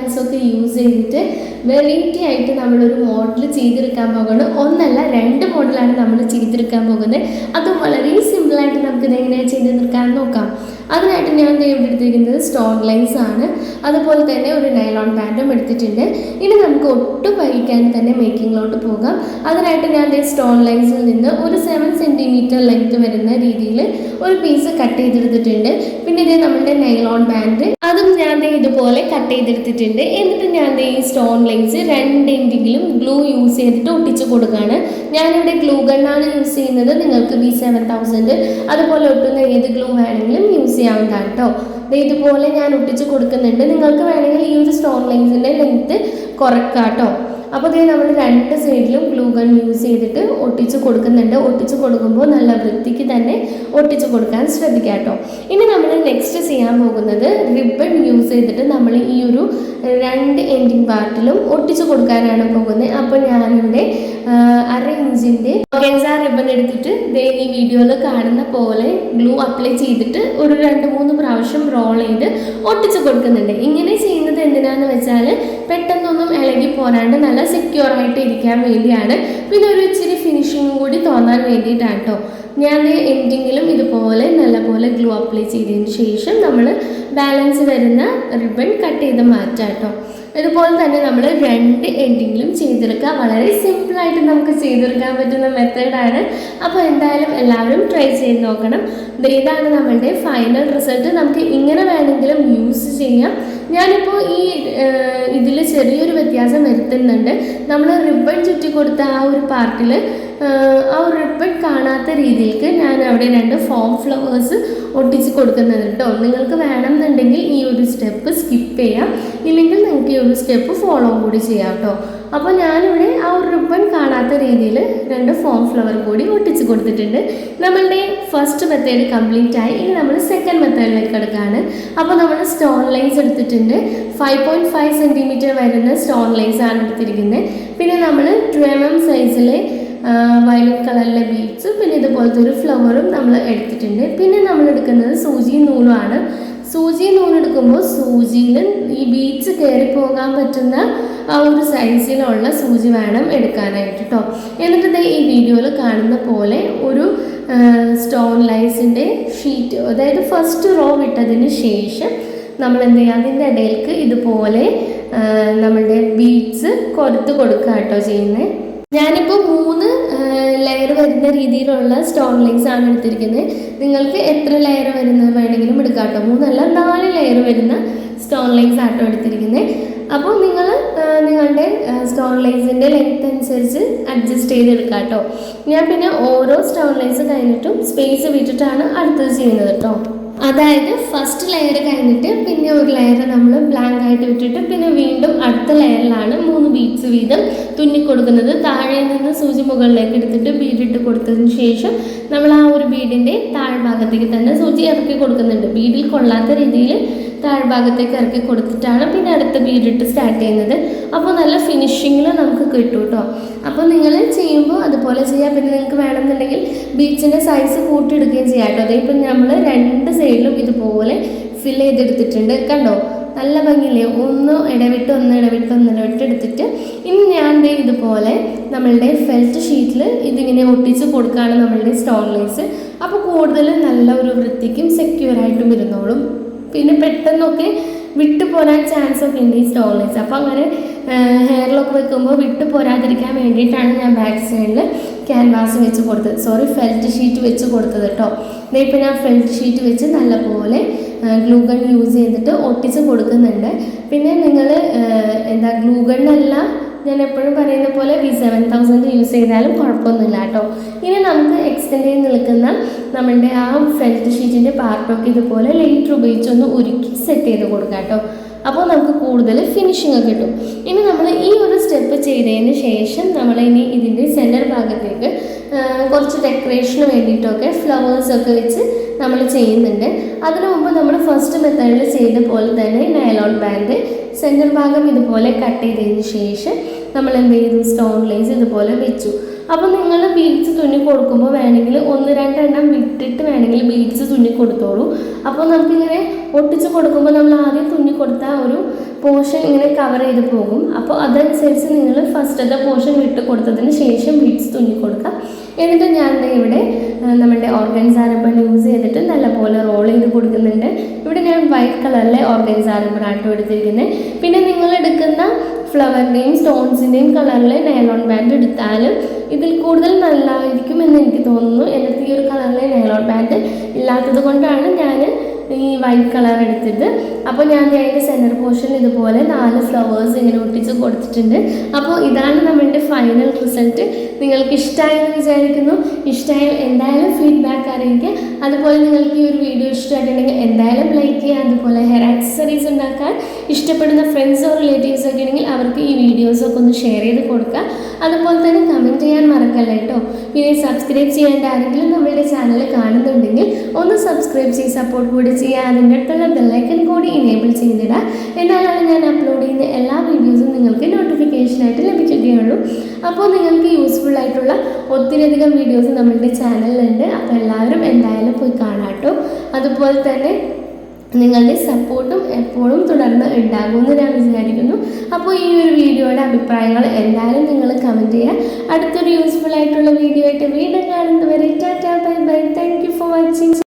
ബാലൻസൊക്കെ use ചെയ്തിട്ട് variety ആയിട്ട് നമ്മളൊരു മോഡൽ ചെയ്തെടുക്കാൻ പോകുന്നത്. ഒന്നല്ല 2 മോഡലാണ് നമ്മൾ ചെയ്തെടുക്കാൻ പോകുന്നത്. അതും വളരെ സിമ്പിളായിട്ട് നമുക്കിത് എങ്ങനെയാണ് ചെയ്തെടുക്കാൻ നോക്കാം. അതിനായിട്ട് ഞാൻ ഇവിടെ എടുത്തിരിക്കുന്നത് സ്റ്റോൺ ലൈൻസ് ആണ്. അതുപോലെ തന്നെ ഒരു നൈലോൺ പാൻറ്റും എടുത്തിട്ടുണ്ട്. ഇനി നമുക്ക് ഒട്ടും വൈകിക്കാൻ തന്നെ മേക്കിങ്ങിലോട്ട് പോകാം. അതിനായിട്ട് ഞാൻ സ്റ്റോൺ ലൈൻസിൽ നിന്ന് ഒരു 7 സെൻറ്റിമീറ്റർ ലെങ്ത് വരുന്ന രീതിയിൽ ഒരു പീസ് കട്ട് ചെയ്തെടുത്തിട്ടുണ്ട്. പിന്നെ ഇത് നമ്മളുടെ നൈലോൺ പാൻറ്റ് അതും ഞാൻ ഇതുപോലെ കട്ട് ചെയ്തെടുത്തിട്ടുണ്ട്. എന്നിട്ട് ഞാൻ ഈ സ്റ്റോൺ ലൈൻസ് 2 എൻഡിലും ഗ്ലൂ യൂസ് ചെയ്തിട്ട് ഒട്ടിച്ച് കൊടുക്കുകയാണ്. ഞാനിവിടെ ഗ്ലൂ ഗണ്ണാണ് യൂസ് ചെയ്യുന്നത്. നിങ്ങൾക്ക് B7000 അതുപോലെ ഒട്ടുന്ന ഏത് ഗ്ലൂ വേണമെങ്കിലും യൂസ് ചെയ്യാവുന്നതാണ് കേട്ടോ. ഇതുപോലെ ഞാൻ ഒട്ടിച്ച് കൊടുക്കുന്നുണ്ട്. നിങ്ങൾക്ക് വേണമെങ്കിൽ ഈ ഒരു സ്റ്റോൺ ലൈൻസിൻ്റെ ലെങ്ത്ത് കുറയ്ക്കാം കേട്ടോ. അപ്പോൾ ഇത് നമ്മൾ 2 സൈഡിലും ഗ്ലൂ ഗൺ യൂസ് ചെയ്തിട്ട് ഒട്ടിച്ച് കൊടുക്കുന്നുണ്ട്. ഒട്ടിച്ച് കൊടുക്കുമ്പോൾ നല്ല വൃത്തിക്ക് തന്നെ ഒട്ടിച്ച് കൊടുക്കാൻ ശ്രദ്ധിക്കുക കേട്ടോ. ഇനി നമ്മൾ നെക്സ്റ്റ് ചെയ്യാൻ പോകുന്നത് റിബൺ യൂസ് ചെയ്തിട്ട് നമ്മൾ ഈ ഒരു 2 എൻഡിങ് പാർട്ടിലും ഒട്ടിച്ച് കൊടുക്കാനാണ് പോകുന്നത്. അപ്പോൾ ഞാനിവിടെ 1/2 ഇഞ്ചിൻ്റെ ഓർഗൻസ റിബൺ എടുത്തിട്ട് ഈ വീഡിയോയിൽ കാണുന്ന പോലെ ഗ്ലൂ അപ്ലൈ ചെയ്തിട്ട് ഒരു 2-3 പ്രാവശ്യം റോൾ ചെയ്ത് ഒട്ടിച്ച് കൊടുക്കുന്നുണ്ട്. ഇങ്ങനെ ചെയ്യുന്നത് എന്തിനാന്ന് വെച്ചാൽ പെട്ടെന്നൊന്നും ഇളകി പോരാണ്ട് നല്ല സെക്യൂർ ആയിട്ട് ഇരിക്കാൻ വേണ്ടിയാണ്. പിന്നെ ഒരു ഇച്ചിരി ഫിനിഷിങ് കൂടി തോന്നാൻ വേണ്ടിയിട്ടാണ് കേട്ടോ. ഞാൻ എൻഡിങ്ങിലും ഇതുപോലെ നല്ലപോലെ ഗ്ലൂ അപ്ലൈ ചെയ്തതിന് ശേഷം നമ്മൾ ബാലൻസ് വരുന്ന റിബൺ കട്ട് ചെയ്ത് മാറ്റാം കേട്ടോ. ഇതുപോലെ തന്നെ നമ്മൾ 2 എൻഡിങ്ങിലും ചെയ്തെടുക്കുക. വളരെ സിമ്പിളായിട്ട് നമുക്ക് ചെയ്തെടുക്കാൻ പറ്റുന്ന മെത്തേഡാണ്. അപ്പോൾ എന്തായാലും എല്ലാവരും ട്രൈ ചെയ്ത് നോക്കണം. ഇതാണ് നമ്മളുടെ ഫൈനൽ റിസൾട്ട്. നമുക്ക് ഇങ്ങനെ വേണമെങ്കിലും യൂസ് ചെയ്യാം. ഞാനിപ്പോൾ ഇതിൽ ചെറിയൊരു വ്യത്യാസം വരുത്തുന്നുണ്ട്. നമ്മൾ റിബൺ ചുറ്റി കൊടുത്ത ആ ഒരു പാർട്ടിൽ ആ ഒരു റിബൺ കാണാത്ത രീതിയിലേക്ക് ഞാൻ അവിടെ 2 ഫോം ഫ്ലവേഴ്സ് ഒട്ടിച്ച് കൊടുക്കുന്നത് കേട്ടോ. നിങ്ങൾക്ക് വേണമെന്നുണ്ടെങ്കിൽ ഈ ഒരു സ്റ്റെപ്പ് സ്കിപ്പ് ചെയ്യാം. ഇല്ലെങ്കിൽ നിങ്ങൾക്ക് ഈ ഒരു സ്റ്റെപ്പ് ഫോളോ കൂടി ചെയ്യാം കേട്ടോ. അപ്പോൾ ഞാനിവിടെ ആ ഒരു റിബൺ കാണാത്ത രീതിയിൽ 2 ഫോം ഫ്ലവർ കൂടി ഒട്ടിച്ച് കൊടുത്തിട്ടുണ്ട്. നമ്മളുടെ ഫസ്റ്റ് മെത്തേഡ് കംപ്ലീറ്റ് ആയി. ഇനി നമ്മൾ സെക്കൻഡ് മെത്തേഡിലേക്ക് കിടക്കുകയാണ്. അപ്പോൾ നമ്മൾ സ്റ്റോൺ ലൈൻസ് എടുത്തിട്ടുണ്ട്. 5.5 സെൻറ്റിമീറ്റർ വരുന്ന സ്റ്റോൺ ലൈൻസ് ആണ് എടുത്തിരിക്കുന്നത്. പിന്നെ നമ്മൾ 2mm സൈസിലെ വയലറ്റ് കളറിലെ ബീഡ്സും പിന്നെ ഇതുപോലത്തെ ഒരു ഫ്ലവറും നമ്മൾ എടുത്തിട്ടുണ്ട്. പിന്നെ നമ്മൾ എടുക്കുന്നത് സൂചി നൂലുമാണ്. സൂചി നൂലെടുക്കുമ്പോൾ സൂചിയിൽ ഈ ബീഡ്സ് കയറി പോകാൻ പറ്റുന്ന ആ ഒരു സൈസിലുള്ള സൂചി വേണം എടുക്കാനായിട്ട് കേട്ടോ. എന്നിട്ട് ഈ വീഡിയോയിൽ കാണുന്ന പോലെ ഒരു സ്റ്റോൺ ലൈൻസിൻ്റെ ഷീറ്റ്, അതായത് ഫസ്റ്റ് റോ വിട്ടതിന് ശേഷം നമ്മൾ എന്ത് ചെയ്യുക, അതിൻ്റെ ഇടയിലേക്ക് ഇതുപോലെ നമ്മളുടെ ബീഡ്സ് കൊടുത്ത് കൊടുക്കുക കേട്ടോ ചെയ്യുന്നത്. ഞാനിപ്പോൾ 3 ലെയർ വരുന്ന രീതിയിലുള്ള സ്റ്റോൺ ലൈൻസ് ആണ് എടുത്തിരിക്കുന്നത്. നിങ്ങൾക്ക് എത്ര ലെയർ വരുന്നത് വേണമെങ്കിലും എടുക്കാം കേട്ടോ. 3 അല്ല 4 ലെയർ വരുന്ന സ്റ്റോൺ ലൈൻസ് ആട്ടോ എടുത്തിരിക്കുന്നത്. അപ്പോൾ നിങ്ങൾ നിങ്ങളുടെ സ്റ്റോൺ ലൈൻസിൻ്റെ ലെങ്ത് അനുസരിച്ച് അഡ്ജസ്റ്റ് ചെയ്തെടുക്കാം കേട്ടോ. ഞാൻ പിന്നെ ഓരോ സ്റ്റോൺ ലൈൻസ് കഴിഞ്ഞിട്ടും സ്പേസ് വിട്ടിട്ടാണ് അടുത്തത് ചെയ്യുന്നത് കേട്ടോ. അതായത് ഫസ്റ്റ് ലെയർ കഴിഞ്ഞിട്ട് പിന്നെ ഒരു ലെയർ നമ്മൾ ബ്ലാങ്ക് ആയിട്ട് വിട്ടിട്ട് പിന്നെ വീണ്ടും അടുത്ത ലെയറിലാണ് 3 ബീഡ്സ് വീതം തുന്നിക്കൊടുക്കുന്നത്. താഴെ നിന്ന് സൂചി മുകളിലേക്ക് എടുത്തിട്ട് ബീഡിട്ട് കൊടുത്തതിന് ശേഷം നമ്മൾ ആ ഒരു ബീഡിൻ്റെ താഴ്ഭാഗത്തേക്ക് തന്നെ സൂചി ഇറക്കി കൊടുക്കുന്നുണ്ട്. ബീഡിൽ കൊള്ളാത്ത രീതിയിൽ താഴ്ഭാഗത്തേക്ക് ഇറക്കി കൊടുത്തിട്ടാണ് പിന്നെ അടുത്ത ബീഡിട്ട് സ്റ്റാർട്ട് ചെയ്യുന്നത്. അപ്പോൾ നല്ല ഫിനിഷിങ്ങിൽ നമുക്ക് കിട്ടും കേട്ടോ. അപ്പോൾ നിങ്ങൾ ചെയ്യുമ്പോൾ അതുപോലെ ചെയ്യാം. പിന്നെ നിങ്ങൾക്ക് വേണമെന്നുണ്ടെങ്കിൽ ബീഡ്സിൻ്റെ സൈസ് കൂട്ടിയെടുക്കുകയും ചെയ്യാം കേട്ടോ. അതിപ്പോൾ നമ്മൾ 2 സൈഡിലും ഇതുപോലെ ഫിൽ ചെയ്തെടുത്തിട്ടുണ്ട്. കണ്ടോ, നല്ല ഭംഗിയില്ലേ? ഒന്ന് ഇടവിട്ട് എടുത്തിട്ട് ഇനി ഞാൻ ഇതുപോലെ നമ്മളുടെ ഫെൽറ്റ് ഷീറ്റിൽ ഇതിങ്ങനെ ഒട്ടിച്ച് കൊടുക്കുകയാണ് നമ്മളുടെ സ്റ്റോൺ ലൈൻസ്. അപ്പോൾ കൂടുതൽ നല്ല ഒരു വൃത്തിക്കും സെക്യൂറായിട്ടും ഇരുന്നോളും. പിന്നെ പെട്ടെന്നൊക്കെ വിട്ടു പോരാൻ ചാൻസ് ഒക്കെ ഉണ്ട് ഈ സ്റ്റോൺ ലൈൻസ്. അപ്പോൾ അങ്ങനെ ഹെയറിലൊക്കെ വെക്കുമ്പോൾ വിട്ടു പോരാതിരിക്കാൻ വേണ്ടിയിട്ടാണ് ഞാൻ ബാക്ക് സൈഡിൽ ക്യാൻവാസ് വെച്ച് കൊടുത്തത്, ഫെൽറ്റ് ഷീറ്റ് വെച്ച് കൊടുത്തത് കേട്ടോ. ഇപ്പോൾ ഞാൻ ഫെൽറ്റ് ഷീറ്റ് വെച്ച് നല്ലപോലെ ഗ്ലൂ ഗൺ യൂസ് ചെയ്തിട്ട് ഒട്ടിച്ച് കൊടുക്കുന്നുണ്ട്. പിന്നെ നിങ്ങൾ ഗ്ലൂ ഗണ്ണല്ല, ഞാൻ എപ്പോഴും പറയുന്ന പോലെ B7000 യൂസ് ചെയ്താലും കുഴപ്പമൊന്നുമില്ല കേട്ടോ. ഇനി നമുക്ക് എക്സ്റ്റെൻഡ് ചെയ്ത് നിൽക്കുന്ന നമ്മളുടെ ആ ഫെൽറ്റ് ഷീറ്റിൻ്റെ പാർട്ടൊക്കെ ഇതുപോലെ ലൈറ്റർ ഉപയോഗിച്ചൊന്ന് ഉരുക്കി സെറ്റ് ചെയ്ത് കൊടുക്കാം കേട്ടോ. അപ്പോൾ നമുക്ക് കൂടുതൽ ഫിനിഷിങ് കിട്ടും. ഇനി നമ്മൾ ഈ ഒരു സ്റ്റെപ്പ് ചെയ്തതിന് ശേഷം നമ്മളിനി ഇതിൻ്റെ സെൻറ്റർ ഭാഗത്തേക്ക് കുറച്ച് ഡെക്കറേഷന് വേണ്ടിയിട്ടൊക്കെ ഫ്ലവേഴ്സൊക്കെ വെച്ച് നമ്മൾ ചെയ്യുന്നുണ്ട്. അതിനു മുമ്പ് നമ്മൾ ഫസ്റ്റ് മെത്തേഡിൽ ചെയ്ത പോലെ തന്നെ നൈലോൺ ബാൻഡ് സെൻറ്റർ ഭാഗം ഇതുപോലെ കട്ട് ചെയ്തതിന് ശേഷം നമ്മൾ എന്ത് ചെയ്തു, സ്റ്റോൺ ലൈൻസ് ഇതുപോലെ വെച്ചു. അപ്പോൾ നിങ്ങൾ ബീഡ്സ് തുന്നി കൊടുക്കുമ്പോൾ വേണമെങ്കിൽ 1-2 എണ്ണം വിട്ടിട്ട് വേണമെങ്കിൽ ബീഡ്സ് തുന്നി കൊടുത്തോളൂ. അപ്പോൾ നമുക്കിങ്ങനെ ഒട്ടിച്ച് കൊടുക്കുമ്പോൾ നമ്മൾ ആദ്യം തുന്നി കൊടുത്ത ഒരു പോർഷൻ ഇങ്ങനെ കവർ ചെയ്ത് പോകും. അപ്പോൾ അതനുസരിച്ച് നിങ്ങൾ ഫസ്റ്റത്തെ പോർഷൻ വിട്ട് കൊടുത്തതിന് ശേഷം ബീഡ്സ് തുന്നി കൊടുക്കുക. എന്നിട്ട് ഞാൻ ഇവിടെ നമ്മുടെ ഓർഗൻസ റിബൺ യൂസ് ചെയ്തിട്ട് നല്ലപോലെ റോൾ ചെയ്ത് കൊടുക്കുന്നുണ്ട്. ഇവിടെ ഞാൻ വൈറ്റ് കളറിലെ ഓർഗൻസ റിബൺ ആട്ടോ എടുത്തിരിക്കുന്നത്. പിന്നെ നിങ്ങൾ എടുക്കുന്ന ഫ്ലവറിൻ്റെയും സ്റ്റോൺസിൻ്റെയും കളറിൽ നൈലോൺ ബാൻഡ് എടുത്താലും ഇതിൽ കൂടുതൽ നല്ലതായിരിക്കും എന്ന് എനിക്ക് തോന്നുന്നു. എനിക്ക് ഈ ഒരു കളറിലെ നൈലോൺ ബാൻഡ് ഇല്ലാത്തത് കൊണ്ടാണ് ഞാൻ ഈ വൈറ്റ് കളർ എടുത്തത്. അപ്പോൾ ഞാൻ അതിൻ്റെ സെൻറ്റർ പോർഷൻ ഇതുപോലെ 4 ഫ്ലവേഴ്സ് ഇങ്ങനെ ഒട്ടിച്ച് കൊടുത്തിട്ടുണ്ട്. അപ്പോൾ ഇതാണ് നമ്മളുടെ ഫൈനൽ റിസൾട്ട്. നിങ്ങൾക്ക് ഇഷ്ടമായെന്ന് വിചാരിക്കുന്നു. ഇഷ്ടമായ എന്തായാലും ഫീഡ്ബാക്ക് അറിയിക്കുക. അതുപോലെ നിങ്ങൾക്ക് ഈ ഒരു വീഡിയോ ഇഷ്ടമായിട്ടുണ്ടെങ്കിൽ എന്തായാലും ലൈക്ക് ചെയ്യുക. അതുപോലെ ഹെയർ ആക്സസറീസ് ഉണ്ടാക്കാൻ ഇഷ്ടപ്പെടുന്ന ഫ്രണ്ട്സോ റിലേറ്റീവ്സോ ഒക്കെ ഉണ്ടെങ്കിൽ അവർക്ക് ഈ വീഡിയോസൊക്കെ ഒന്ന് ഷെയർ ചെയ്ത് കൊടുക്കുക. അതുപോലെ തന്നെ കമൻറ്റ് ചെയ്യാൻ മറക്കല്ല കേട്ടോ. പിന്നെ സബ്സ്ക്രൈബ് ചെയ്യേണ്ട ആരെങ്കിലും നമ്മളുടെ ചാനൽ കാണുന്നുണ്ടെങ്കിൽ ഒന്ന് സബ്സ്ക്രൈബ് ചെയ്ത് സപ്പോർട്ട് കൂടി ചെയ്യുക. അതിൻ്റെ അടുത്തുള്ള ബെല്ലൈക്കൺ കൂടി ഇനേബിൾ ചെയ്തിടുക. എന്നാലാണ് ഞാൻ അപ്ലോഡ് ചെയ്യുന്ന എല്ലാ വീഡിയോസും നിങ്ങൾക്ക് നോട്ടിഫിക്കേഷനായിട്ട് ലഭിക്കുകയുള്ളൂ. അപ്പോൾ നിങ്ങൾക്ക് യൂസ്ഫുൾ ആയിട്ടുള്ള ഒത്തിരിയധികം വീഡിയോസ് നമ്മളുടെ ചാനലിലുണ്ട്. അപ്പോൾ എല്ലാവരും എന്തായാലും പോയി കാണാം കേട്ടോ. അതുപോലെ തന്നെ നിങ്ങളുടെ സപ്പോർട്ടും എപ്പോഴും തുടർന്ന് ഉണ്ടാകുമെന്ന് ഞാൻ വിചാരിക്കുന്നു. അപ്പോൾ ഈ ഒരു വീഡിയോയുടെ അഭിപ്രായങ്ങൾ എന്തായാലും നിങ്ങൾ കമൻറ്റ് ചെയ്യുക. അടുത്തൊരു യൂസ്ഫുൾ ആയിട്ടുള്ള വീഡിയോ ആയിട്ട് വീണ്ടും കാണുന്നതുവരെ tata bye bye. Thank you for watching.